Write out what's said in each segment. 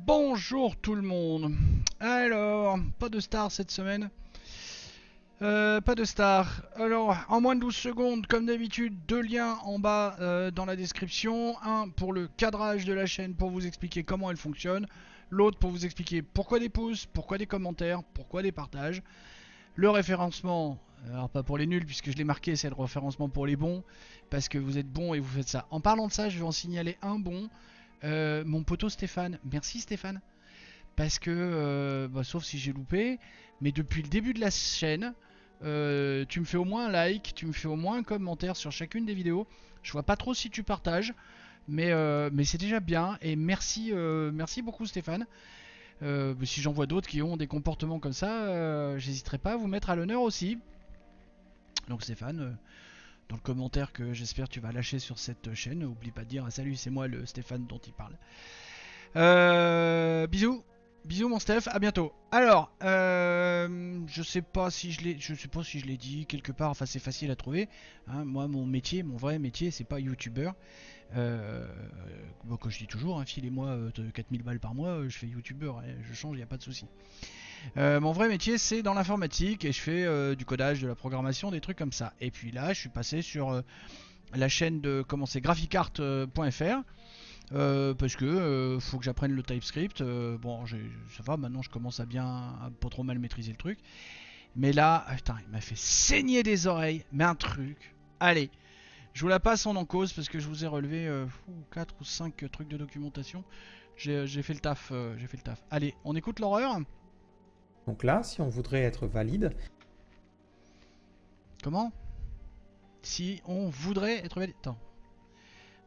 Bonjour tout le monde. Alors, pas de star cette semaine. Pas de star. Alors, en moins de 12 secondes, comme d'habitude, deux liens en bas dans la description. Un pour le cadrage de la chaîne pour vous expliquer comment elle fonctionne. L'autre pour vous expliquer pourquoi des pouces, pourquoi des commentaires, pourquoi des partages. Le référencement, alors pas pour les nuls puisque je l'ai marqué, c'est le référencement pour les bons. Parce que vous êtes bons et vous faites ça. En parlant de ça, je vais en signaler un bon. Mon poteau Stéphane. Merci Stéphane. Parce que, sauf si j'ai loupé, mais depuis le début de la chaîne, tu me fais au moins un like, tu me fais au moins un commentaire sur chacune des vidéos. Je vois pas trop si tu partages, mais c'est déjà bien. Et merci, merci beaucoup Stéphane. Si j'en vois d'autres qui ont des comportements comme ça, j'hésiterai pas à vous mettre à l'honneur aussi. Donc Stéphane, dans le commentaire que j'espère tu vas lâcher sur cette chaîne, n'oublie pas de dire ah, salut, c'est moi le Stéphane dont il parle. Bisous. Bisous mon Steph, à bientôt. Alors, je sais pas si je l'ai dit quelque part. Enfin, c'est facile à trouver. Hein, moi, mon métier, mon vrai métier, c'est pas youtubeur. Comme je dis toujours, hein, filez-moi 4000 balles par mois, je fais youtubeur, hein, je change, y a pas de souci. Mon vrai métier, c'est dans l'informatique et je fais du codage, de la programmation, des trucs comme ça. Et puis là, je suis passé sur la chaîne de comment c'est graphicart.fr. Parce que faut que j'apprenne le TypeScript. Bon, ça va, maintenant je commence à pas trop mal maîtriser le truc. Mais là, putain, il m'a fait saigner des oreilles. Mais un truc. Allez, je vous la passe en cause parce que je vous ai relevé 4 ou 5 trucs de documentation. J'ai fait le taf. J'ai fait le taf. Allez, on écoute l'horreur. Donc là, si on voudrait être valide, Comment? Si on voudrait être valide.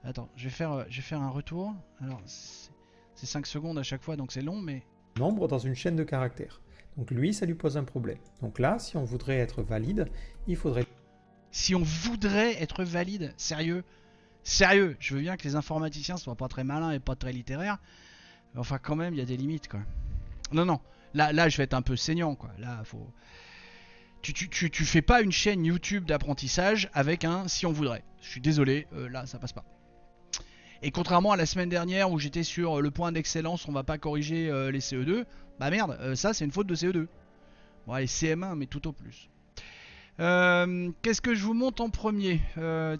Attends, je vais faire un retour. Alors, c'est 5 secondes à chaque fois, donc c'est long, mais nombre dans une chaîne de caractères. Donc lui, ça lui pose un problème. Donc là, si on voudrait être valide, il faudrait... si on voudrait être valide, sérieux, sérieux, je veux bien que les informaticiens soient pas très malins et pas très littéraires, mais enfin quand même il y a des limites quoi. Non non, là je vais être un peu saignant quoi. Là faut, tu fais pas une chaîne YouTube d'apprentissage avec un si on voudrait. Je suis désolé, là ça passe pas. Et contrairement à la semaine dernière où j'étais sur le point d'excellence, on va pas corriger les CE2, bah merde, ça c'est une faute de CE2. Bon allez CM1 mais tout au plus. Qu'est-ce que je vous montre en premier?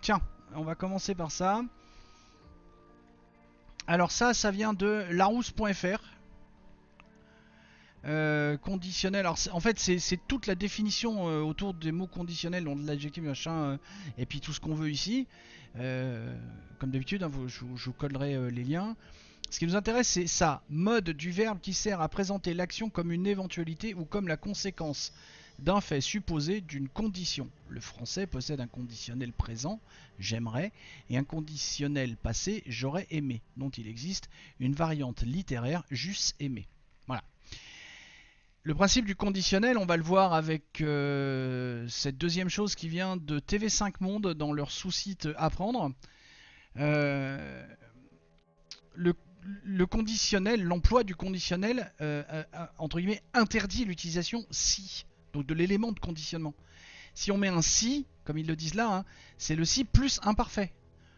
Tiens, on va commencer par ça. Alors ça vient de larousse.fr. Conditionnel. Alors en fait, c'est toute la définition autour des mots conditionnels, donc de l'adjectif machin, et puis tout ce qu'on veut ici. Comme d'habitude, hein, je vous collerai les liens. Ce qui nous intéresse, c'est ça, mode du verbe qui sert à présenter l'action comme une éventualité ou comme la conséquence d'un fait supposé d'une condition. Le français possède un conditionnel présent, j'aimerais, et un conditionnel passé, j'aurais aimé, dont il existe une variante littéraire, j'eusse aimé. Voilà. Le principe du conditionnel, on va le voir avec cette deuxième chose qui vient de TV5 Monde dans leur sous-site Apprendre. Euh, le le conditionnel, l'emploi du conditionnel, entre guillemets, interdit l'utilisation si, donc de l'élément de conditionnement. Si on met un si, comme ils le disent là, hein, c'est le si plus imparfait.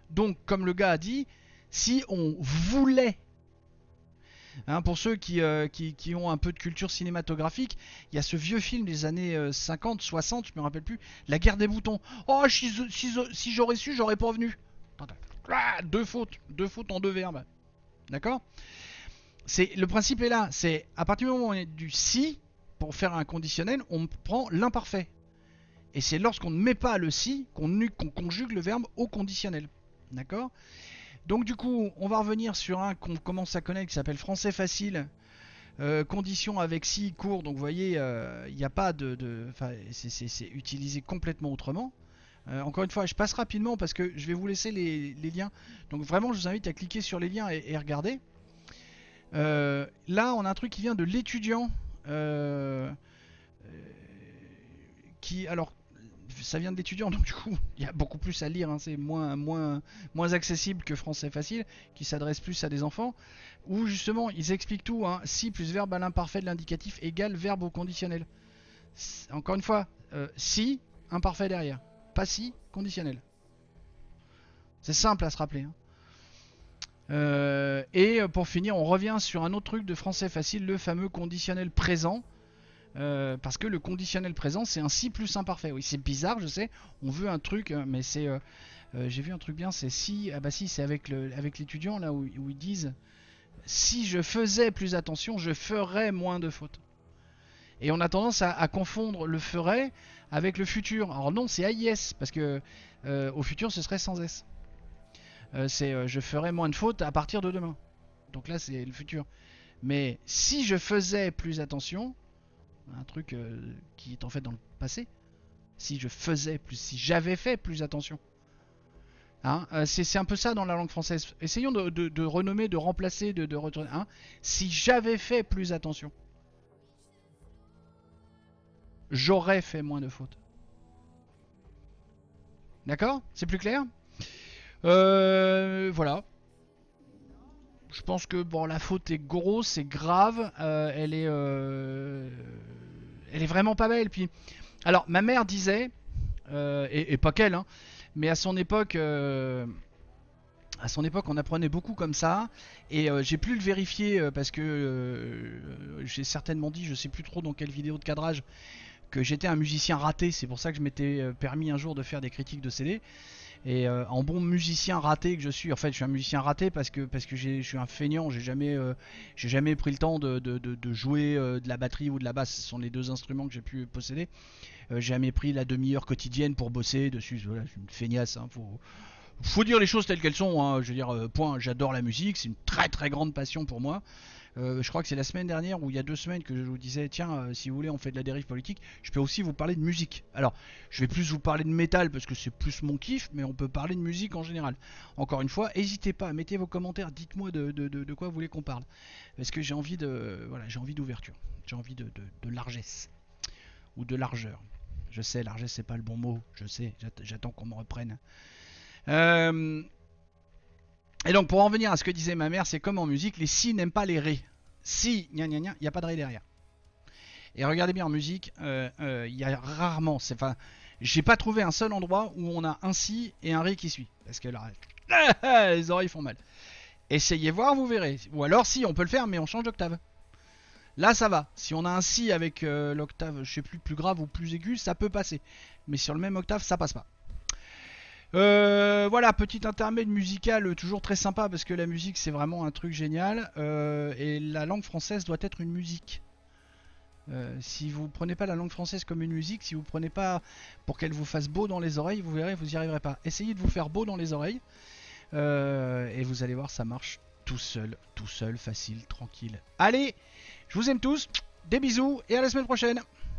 Donc, comme le gars a dit, si on voulait, hein, pour ceux qui ont un peu de culture cinématographique, il y a ce vieux film des années 50, 60, je me rappelle plus, La guerre des boutons. Oh, si j'aurais su, j'aurais pas venu. Deux fautes en deux verbes. D'accord? Le principe est là, c'est à partir du moment où on est du si, pour faire un conditionnel, on prend l'imparfait. Et c'est lorsqu'on ne met pas le si qu'on conjugue le verbe au conditionnel. D'accord? Donc du coup, on va revenir sur un qu'on commence à connaître qui s'appelle français facile. Condition avec si court, donc vous voyez, il n'y a pas c'est utilisé complètement autrement. Encore une fois, je passe rapidement parce que je vais vous laisser les liens. Donc vraiment, je vous invite à cliquer sur les liens et regarder. Là, on a un truc qui vient de l'étudiant. Alors, ça vient de l'étudiant, donc du coup, il y a beaucoup plus à lire. Hein, c'est moins accessible que français facile, qui s'adresse plus à des enfants. Où justement, ils expliquent tout. Hein, si plus verbe à l'imparfait de l'indicatif égale verbe au conditionnel. Encore une fois, si, imparfait derrière. Pas si, conditionnel. C'est simple à se rappeler. Hein. Et pour finir, on revient sur un autre truc de français facile, le fameux conditionnel présent. Parce que le conditionnel présent, c'est un si plus imparfait. Oui, c'est bizarre, je sais. On veut un truc, mais c'est... j'ai vu un truc bien, c'est si... Ah bah si, c'est avec l'étudiant, là, où ils disent... Si je faisais plus attention, je ferais moins de fautes. Et on a tendance à confondre le ferait avec le futur. Alors non, c'est AIS, parce que au futur, ce serait sans S. C'est je ferai moins de fautes à partir de demain. Donc là, c'est le futur. Mais si je faisais plus attention, un truc qui est en fait dans le passé, si je faisais plus, si j'avais fait plus attention. Hein, c'est un peu ça dans la langue française. Essayons de renommer, de remplacer, de retourner. Hein, si j'avais fait plus attention, j'aurais fait moins de fautes. D'accord? C'est plus clair? Voilà. Je pense que bon, la faute est grosse, c'est grave. Elle est vraiment pas belle. Puis, alors, ma mère disait, et pas qu'elle, hein, mais à son époque, on apprenait beaucoup comme ça. Et j'ai pu le vérifier parce que j'ai certainement dit, je sais plus trop dans quelle vidéo de cadrage, que j'étais un musicien raté. C'est pour ça que je m'étais permis un jour de faire des critiques de CD. Et en bon musicien raté que je suis, en fait je suis un musicien raté parce que je suis un feignant, j'ai jamais pris le temps de jouer de la batterie ou de la basse. Ce sont les deux instruments que j'ai pu posséder. J'ai jamais pris la demi-heure quotidienne pour bosser dessus. Voilà, je suis une feignasse, hein, faut dire les choses telles qu'elles sont, hein. Je veux dire, point, j'adore la musique, c'est une très très grande passion pour moi. Je crois que c'est la semaine dernière ou il y a 2 semaines que je vous disais tiens, si vous voulez on fait de la dérive politique, je peux aussi vous parler de musique. Alors je vais plus vous parler de métal parce que c'est plus mon kiff, mais on peut parler de musique en général. Encore une fois, n'hésitez pas, mettez vos commentaires, dites-moi de quoi vous voulez qu'on parle, parce que j'ai envie d'ouverture, j'ai envie de largesse ou de largeur. Je sais, largesse c'est pas le bon mot, je sais, j'attends qu'on me reprenne. Et donc pour en venir à ce que disait ma mère, c'est comme en musique, les si n'aiment pas les ré. Si, gna gna gna, il n'y a pas de ré derrière. Et regardez bien en musique, il y a rarement, enfin, j'ai pas trouvé un seul endroit où on a un si et un ré qui suit. Parce que là, les oreilles font mal. Essayez voir, vous verrez. Ou alors si, on peut le faire, mais on change d'octave. Là ça va, si on a un si avec l'octave, je sais plus grave ou plus aigu, ça peut passer. Mais sur le même octave, ça passe pas. Voilà, petit intermède musical toujours très sympa parce que la musique c'est vraiment un truc génial et la langue française doit être une musique. Si vous prenez pas la langue française comme une musique, si vous prenez pas pour qu'elle vous fasse beau dans les oreilles, vous verrez, vous y arriverez pas. Essayez de vous faire beau dans les oreilles et vous allez voir, ça marche tout seul, facile, tranquille. Allez, je vous aime tous, des bisous et à la semaine prochaine.